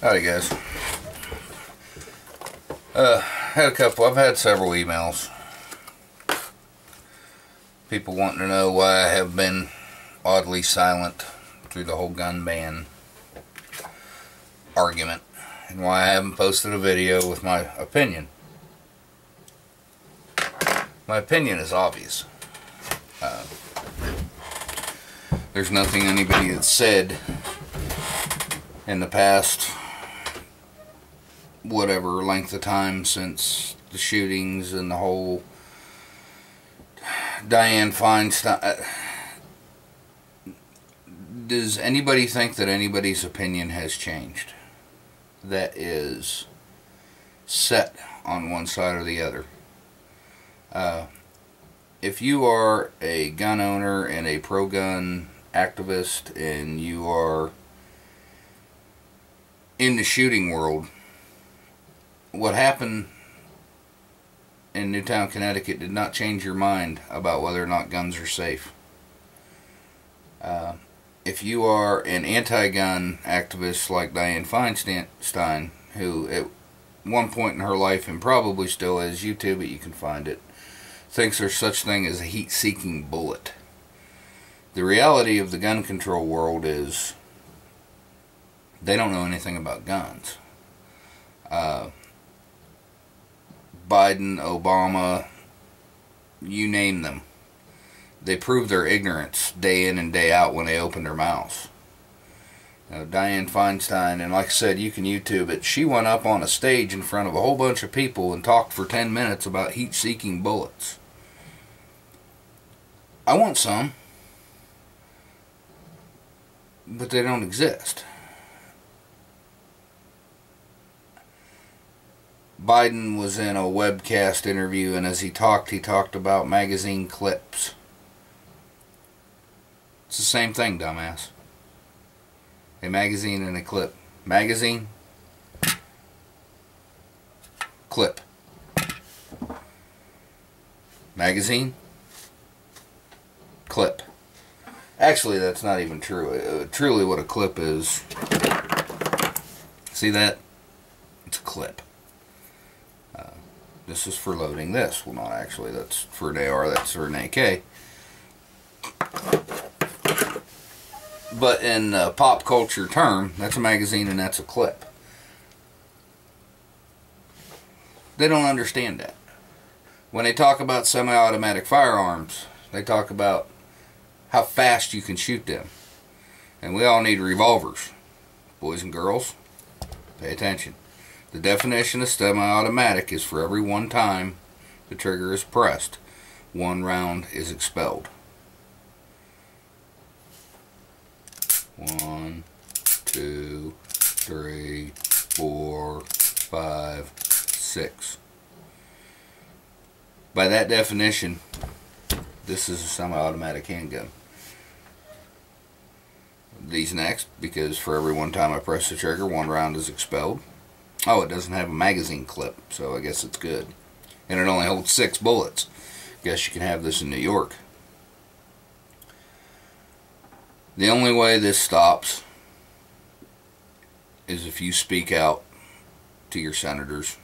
Howdy guys. I've had several emails. People wanting to know why I have been oddly silent through the whole gun ban argument, and why I haven't posted a video with my opinion. My opinion is obvious. There's nothing anybody has said in the past whatever length of time since the shootings and the whole Dianne Feinstein. Does anybody think that anybody's opinion has changed that is set on one side or the other? If you are a gun owner and a pro-gun activist and you are in the shooting world, what happened in Newtown, Connecticut did not change your mind about whether or not guns are safe. If you are an anti-gun activist like Dianne Feinstein, who at one point in her life, and probably still is, YouTube it, you can find it, thinks there's such thing as a heat-seeking bullet. The reality of the gun control world is they don't know anything about guns. Biden, Obama, you name them. They prove their ignorance day in and day out when they open their mouths. Now, Dianne Feinstein, and like I said, you can YouTube it, she went up on a stage in front of a whole bunch of people and talked for 10 minutes about heat-seeking bullets. I want some, but they don't exist. Biden was in a webcast interview, and as he talked about magazine clips. It's the same thing, dumbass. A magazine and a clip. Magazine, clip. Magazine, clip. Actually, that's not even true. Truly what a clip is, see that? It's a clip. This is for loading this. Well, not actually. That's for an AR. That's for an AK. But in a pop culture term, that's a magazine and that's a clip. They don't understand that. When they talk about semi-automatic firearms, they talk about how fast you can shoot them. And we all need revolvers. Boys and girls, pay attention. The definition of semi-automatic is for every one time the trigger is pressed, one round is expelled. 1, 2, 3, 4, 5, 6. By that definition, this is a semi-automatic handgun. These next, because for every one time I press the trigger, one round is expelled. Oh, it doesn't have a magazine clip, so I guess it's good. And it only holds 6 bullets. Guess you can have this in New York. The only way this stops is if you speak out to your senators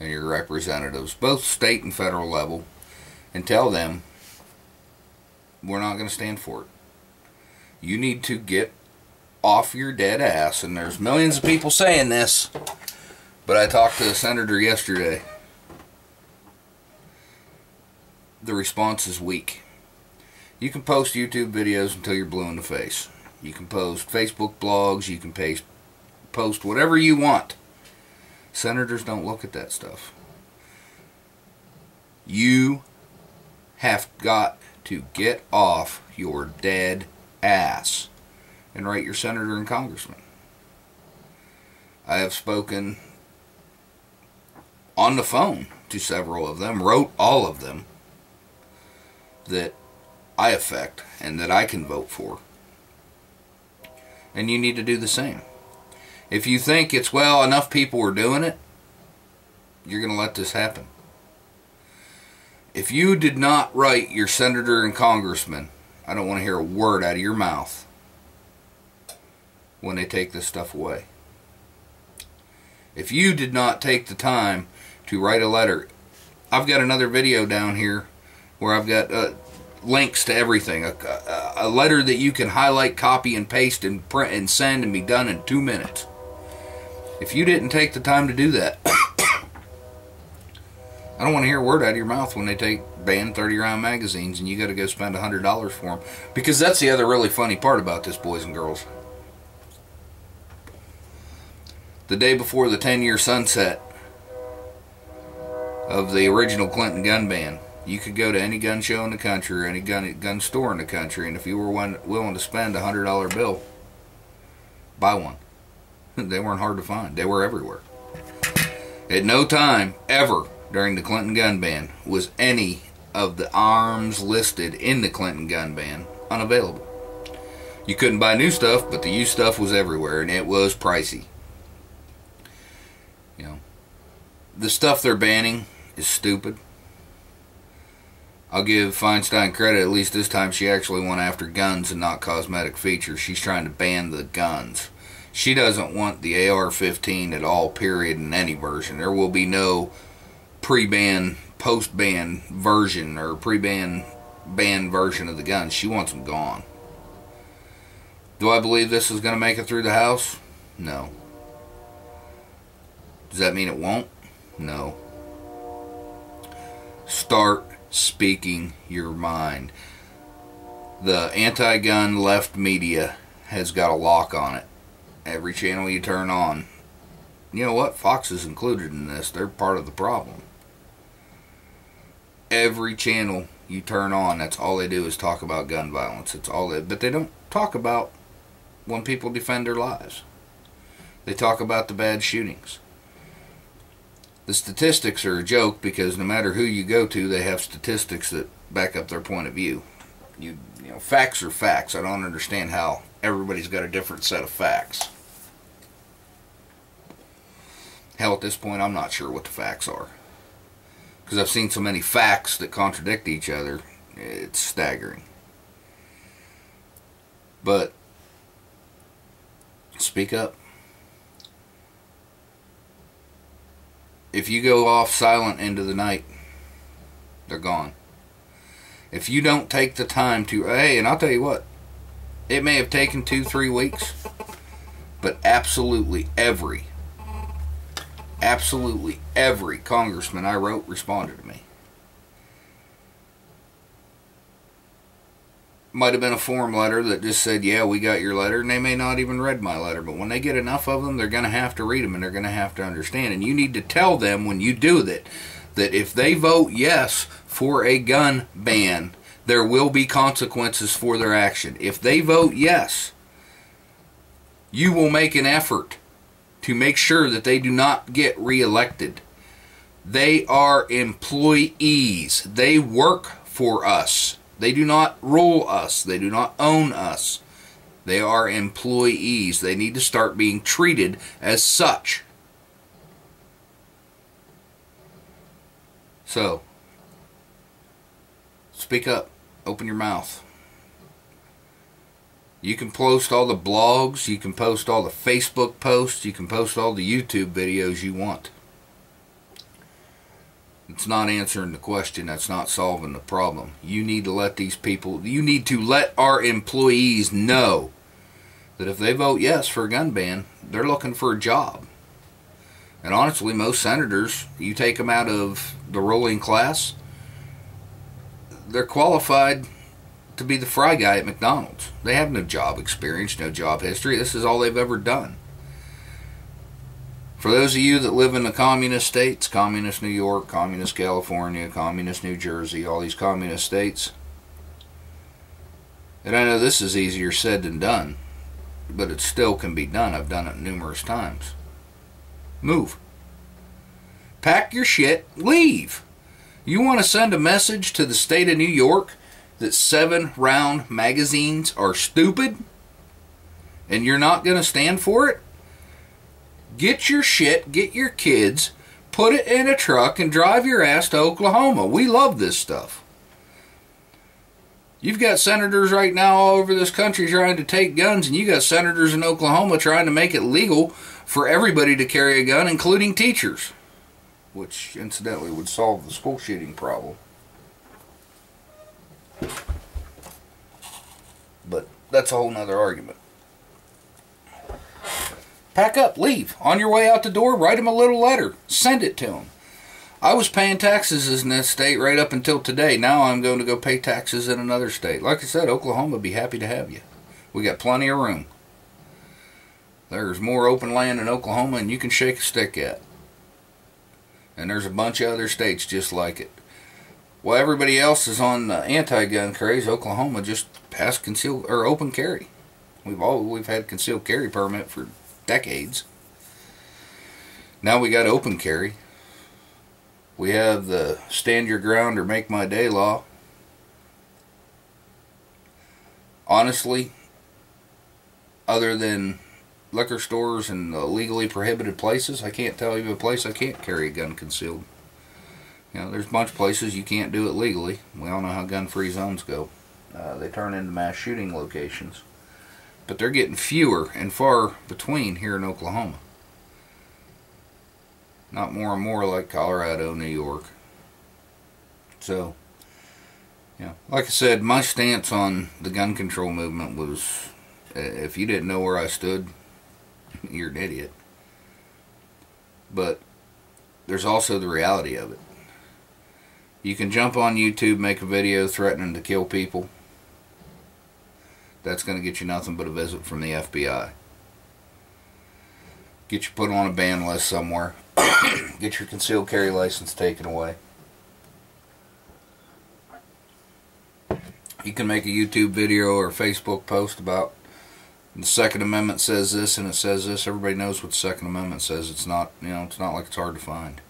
and your representatives, both state and federal level, and tell them we're not going to stand for it. You need to get off your dead ass, and there's millions of people saying this, but I talked to a senator yesterday. The response is weak. You can post YouTube videos until you're blue in the face. You can post Facebook blogs, you can post whatever you want. Senators don't look at that stuff. You have got to get off your dead ass and write your senator and congressman. I have spoken on the phone to several of them, wrote all of them that I affect and that I can vote for. And you need to do the same. If you think it's, well, enough people are doing it, you're going to let this happen. If you did not write your senator and congressman, I don't want to hear a word out of your mouth when they take this stuff away. If you did not take the time to write a letter, I've got another video down here where I've got links to everything. A letter that you can highlight, copy, and paste, and print, and send, and be done in 2 minutes. If you didn't take the time to do that, I don't want to hear a word out of your mouth when they ban 30-round magazines and you got to go spend $100 for them. Because that's the other really funny part about this, boys and girls. The day before the 10-year sunset of the original Clinton gun ban, you could go to any gun show in the country or any gun store in the country, and if you were willing to spend a $100 bill, buy one. They weren't hard to find. They were everywhere. At no time, ever, during the Clinton gun ban was any of the arms listed in the Clinton gun ban unavailable. You couldn't buy new stuff, but the used stuff was everywhere, and it was pricey. You know, the stuff they're banning is stupid. I'll give Feinstein credit, at least this time she actually went after guns and not cosmetic features. She's trying to ban the guns. She doesn't want the AR-15 at all, period, in any version. There will be no pre-ban, post-ban version or pre-ban, ban version of the guns. She wants them gone. Do I believe this is going to make it through the House? No. Does that mean it won't? No. Start speaking your mind. The anti-gun left media has got a lock on it. Every channel you turn on, you know what? Fox is included in this. They're part of the problem. Every channel you turn on, that's all they do is talk about gun violence. It's all but they don't talk about when people defend their lives. They talk about the bad shootings. The statistics are a joke because no matter who you go to, they have statistics that back up their point of view. You know, facts are facts. I don't understand how everybody's got a different set of facts. Hell, at this point, I'm not sure what the facts are. Because I've seen so many facts that contradict each other, it's staggering. But, speak up. If you go off silent into the night, they're gone. If you don't take the time to, hey, and I'll tell you what, it may have taken 2-3 weeks, but absolutely every congressman I wrote responded to me. Might have been a form letter that just said, yeah, we got your letter, and they may not even read my letter, but when they get enough of them, they're going to have to read them, and they're going to have to understand. And you need to tell them when you do that if they vote yes for a gun ban, there will be consequences for their action. If they vote yes, you will make an effort to make sure that they do not get reelected. They are employees. They work for us. They do not rule us. They do not own us. They are employees. They need to start being treated as such. So, speak up. Open your mouth. You can post all the blogs. You can post all the Facebook posts. You can post all the YouTube videos you want. It's not answering the question. That's not solving the problem. You need to let these people, you need to let our employees know that if they vote yes for a gun ban, they're looking for a job. And honestly, most senators, you take them out of the ruling class, they're qualified to be the fry guy at McDonald's. They have no job experience, no job history. This is all they've ever done. For those of you that live in the communist states, communist New York, communist California, communist New Jersey, all these communist states, and I know this is easier said than done, but it still can be done. I've done it numerous times. Move. Pack your shit, leave. You want to send a message to the state of New York that 7-round magazines are stupid and you're not going to stand for it? Get your shit, get your kids, put it in a truck and drive your ass to Oklahoma. We love this stuff. You've got senators right now all over this country trying to take guns, and you got senators in Oklahoma trying to make it legal for everybody to carry a gun, including teachers, which incidentally would solve the school shooting problem. But that's a whole nother argument. Pack up, leave. On your way out the door, write them a little letter. Send it to them. I was paying taxes in this state right up until today. Now I'm going to go pay taxes in another state. Like I said, Oklahoma would be happy to have you. We got plenty of room. There's more open land in Oklahoma than you can shake a stick at. And there's a bunch of other states just like it. While everybody else is on the anti-gun craze, Oklahoma just passed concealed or open carry. We've had concealed carry permit for decades. Now we got open carry. We have the stand your ground or make my day law. Honestly, other than liquor stores and legally prohibited places, I can't tell you a place I can't carry a gun concealed. You know, there's a bunch of places you can't do it legally. We all know how gun-free zones go. They turn into mass shooting locations. But they're getting fewer and far between here in Oklahoma. Not more and more like Colorado, New York. So, yeah, like I said, my stance on the gun control movement was, if you didn't know where I stood, you're an idiot. But there's also the reality of it. You can jump on YouTube, make a video threatening to kill people. That's going to get you nothing but a visit from the FBI. Get you put on a ban list somewhere. Get your concealed carry license taken away. You can make a YouTube video or a Facebook post about the Second Amendment says this and it says this. Everybody knows what the Second Amendment says. It's not, it's not like it's hard to find.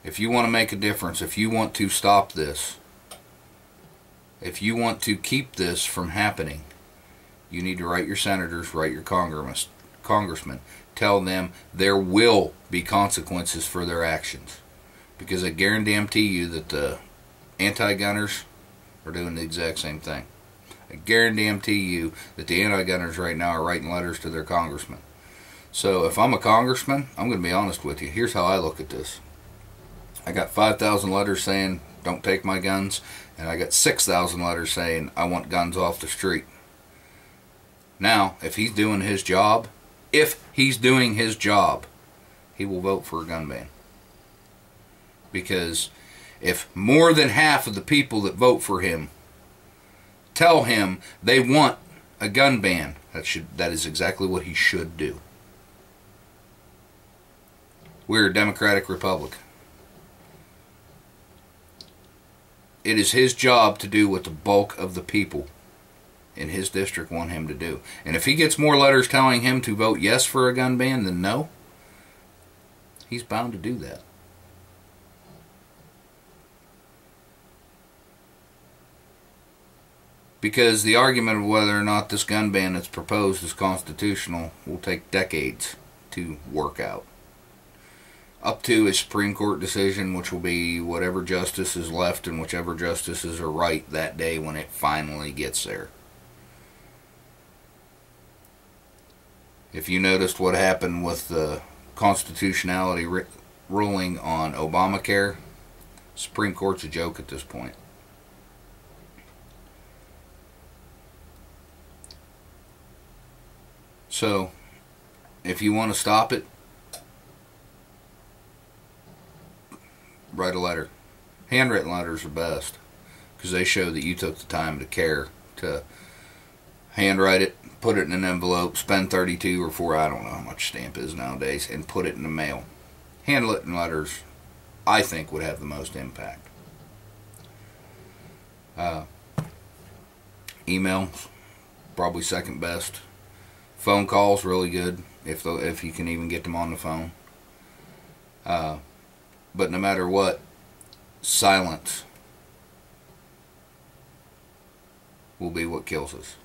If you want to make a difference, if you want to stop this, if you want to keep this from happening, you need to write your senators, write your congressmen, tell them there will be consequences for their actions. Because I guarantee you that the anti-gunners are doing the exact same thing. I guarantee you that the anti-gunners right now are writing letters to their congressmen. So if I'm a congressman, I'm going to be honest with you. Here's how I look at this. I got 5,000 letters saying, don't take my guns. And I got 6,000 letters saying, I want guns off the street. Now, if he's doing his job, he will vote for a gun ban. Because if more than half of the people that vote for him tell him they want a gun ban, that is exactly what he should do. We're a democratic republic. It is his job to do what the bulk of the people in his district want him to do. And if he gets more letters telling him to vote yes for a gun ban than no, he's bound to do that. Because the argument of whether or not this gun ban that's proposed is constitutional will take decades to work out. Up to a Supreme Court decision, which will be whatever justice is left and whichever justices are right that day when it finally gets there. If you noticed what happened with the constitutionality ruling on Obamacare, Supreme Court's a joke at this point. So, if you want to stop it, write a letter. Handwritten letters are best because they show that you took the time to care to handwrite it, put it in an envelope, spend 32 or 4, I don't know how much stamp is nowadays, and put it in the mail. Handwritten letters, I think, would have the most impact. Emails, probably second best. Phone calls, really good, if you can even get them on the phone. But no matter what, silence will be what kills us.